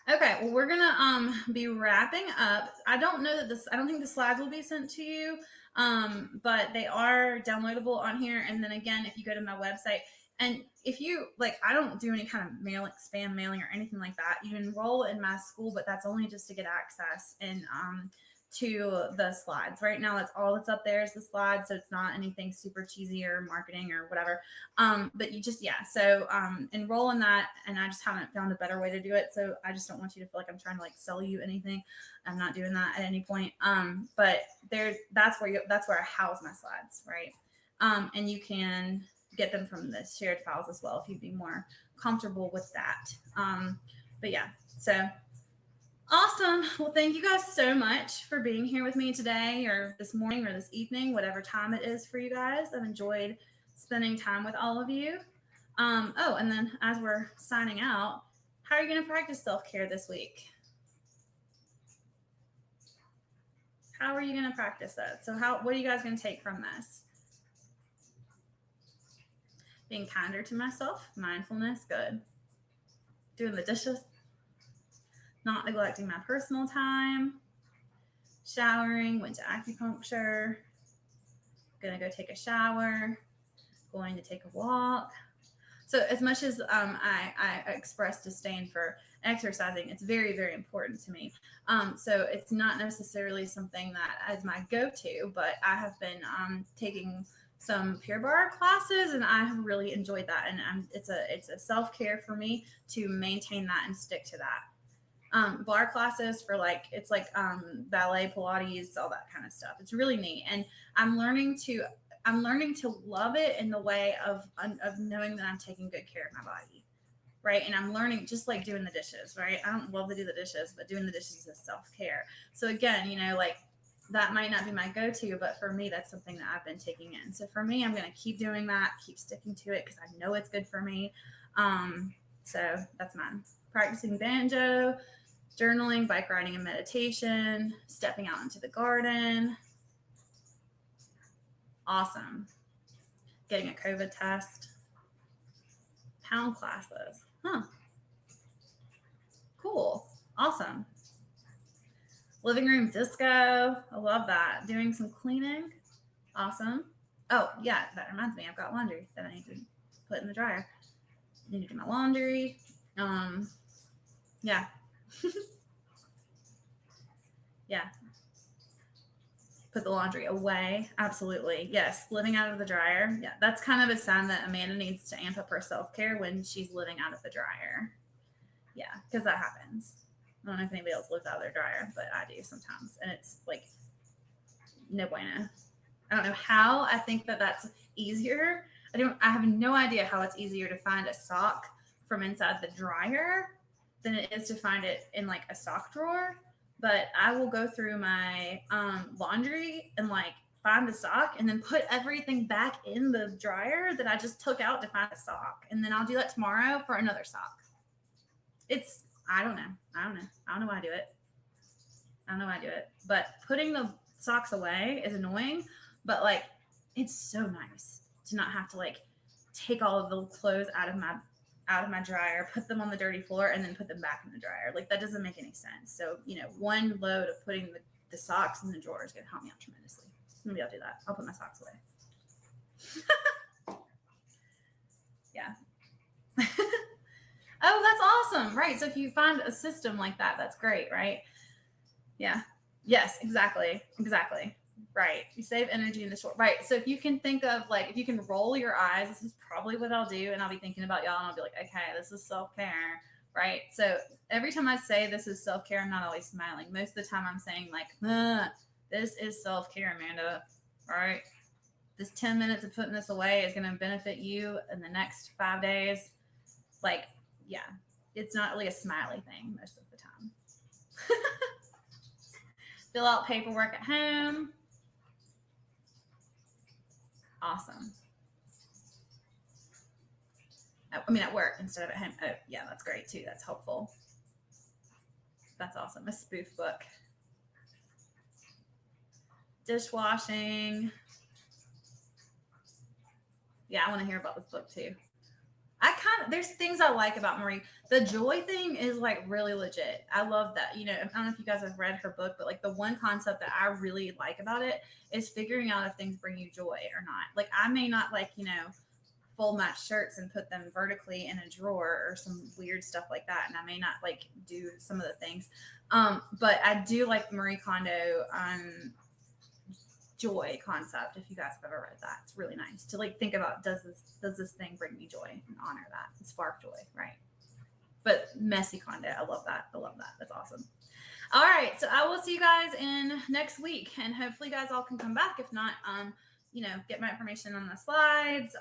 Okay, well, we're gonna be wrapping up. I don't think the slides will be sent to you, but they are downloadable on here. And then again, if you go to my website, and if you like, I don't do any kind of spam mailing or anything like that. You enroll in my school, but that's only just to get access and to the slides. Right now, that's all that's up there is the slides, so it's not anything super cheesy or marketing or whatever. But you just, so enroll in that, and I just haven't found a better way to do it. So I just don't want you to feel like I'm trying to like sell you anything. I'm not doing that at any point. But that's where I house my slides, right? And you can get them from the shared files as well if you'd be more comfortable with that. But yeah, so awesome. Well, thank you guys so much for being here with me today or this morning or this evening, whatever time it is for you guys. I've enjoyed spending time with all of you. And then as we're signing out, how are you going to practice self-care this week? How are you going to practice that? So what are you guys going to take from this? Being kinder to myself, mindfulness, good. Doing the dishes, not neglecting my personal time, showering, went to acupuncture, gonna go take a shower, going to take a walk. So as much as I express disdain for exercising, it's very, very important to me. So it's not necessarily something that is my go-to, but I have been taking some Pure Barre classes, and I have really enjoyed that. And it's a self-care for me to maintain that and stick to that. Barre classes for it's like ballet, Pilates, all that kind of stuff. It's really neat, and I'm learning to love it in the way of knowing that I'm taking good care of my body, right? And I'm learning, just like doing the dishes, right? I don't love to do the dishes, but doing the dishes is self-care. So again, that might not be my go-to, but for me, that's something that I've been taking in. So for me, I'm going to keep doing that, keep sticking to it because I know it's good for me. So that's mine. Practicing banjo, Journaling, bike riding, and meditation, stepping out into the garden. Awesome. Getting a COVID test. Pound classes. Huh. Cool. Awesome. Living room disco. I love that. Doing some cleaning. Awesome. Oh, yeah, that reminds me. I've got laundry that I need to put in the dryer. I need to do my laundry. Yeah. Yeah. Put the laundry away. Absolutely. Yes. Living out of the dryer. Yeah. That's kind of a sign that Amanda needs to amp up her self-care when she's living out of the dryer. Yeah. Because that happens. I don't know if anybody else lives out of their dryer, but I do sometimes. And it's like, no bueno. I don't know how. I think that that's easier. I have no idea how it's easier to find a sock from inside the dryer than it is to find it in like a sock drawer. But I will go through my laundry and like find the sock and then put everything back in the dryer that I just took out to find a sock. And then I'll do that tomorrow for another sock. I don't know. I don't know why I do it. But putting the socks away is annoying, but like it's so nice to not have to like take all of the clothes out of my dryer, put them on the dirty floor, and then put them back in the dryer. Like that doesn't make any sense. So, one load of putting the socks in the drawer is going to help me out tremendously. Maybe I'll do that. I'll put my socks away. Yeah. Oh, that's awesome. Right. So if you find a system like that, that's great, right? Yeah. Yes, exactly. Right. You save energy in the short. Right. So if you can think of like, if you can roll your eyes, this is probably what I'll do. And I'll be thinking about y'all and I'll be like, okay, this is self-care. Right. So every time I say this is self-care, I'm not always smiling. Most of the time I'm saying like, this is self-care, Amanda. All right. This 10 minutes of putting this away is going to benefit you in the next 5 days. Like, yeah, it's not really a smiley thing most of the time. Fill out paperwork at home. Awesome. I mean, at work instead of at home. Oh, yeah, that's great too. That's helpful. That's awesome. A spoof book. Dishwashing. Yeah, I want to hear about this book too. There's things I like about Marie. The joy thing is like really legit. I love that. I don't know if you guys have read her book, but like the one concept that I really like about it is figuring out if things bring you joy or not. Like I may not like, fold my shirts and put them vertically in a drawer or some weird stuff like that. And I may not like do some of the things. But I do like Marie Kondo joy concept. If you guys have ever read that, it's really nice to like think about, does this thing bring me joy, and honor that and spark joy, right? But messy Kondo, I love that. That's awesome. All right, so I will see you guys in next week, and hopefully you guys all can come back. If not, get my information on the slides.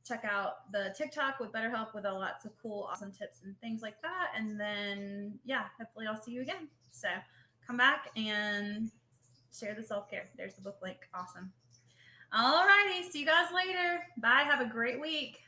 Check out the TikTok with BetterHelp with lots of cool, awesome tips and things like that. And then, yeah, hopefully I'll see you again. So come back and share the self-care. There's the book link. Awesome. All righty. See you guys later. Bye. Have a great week.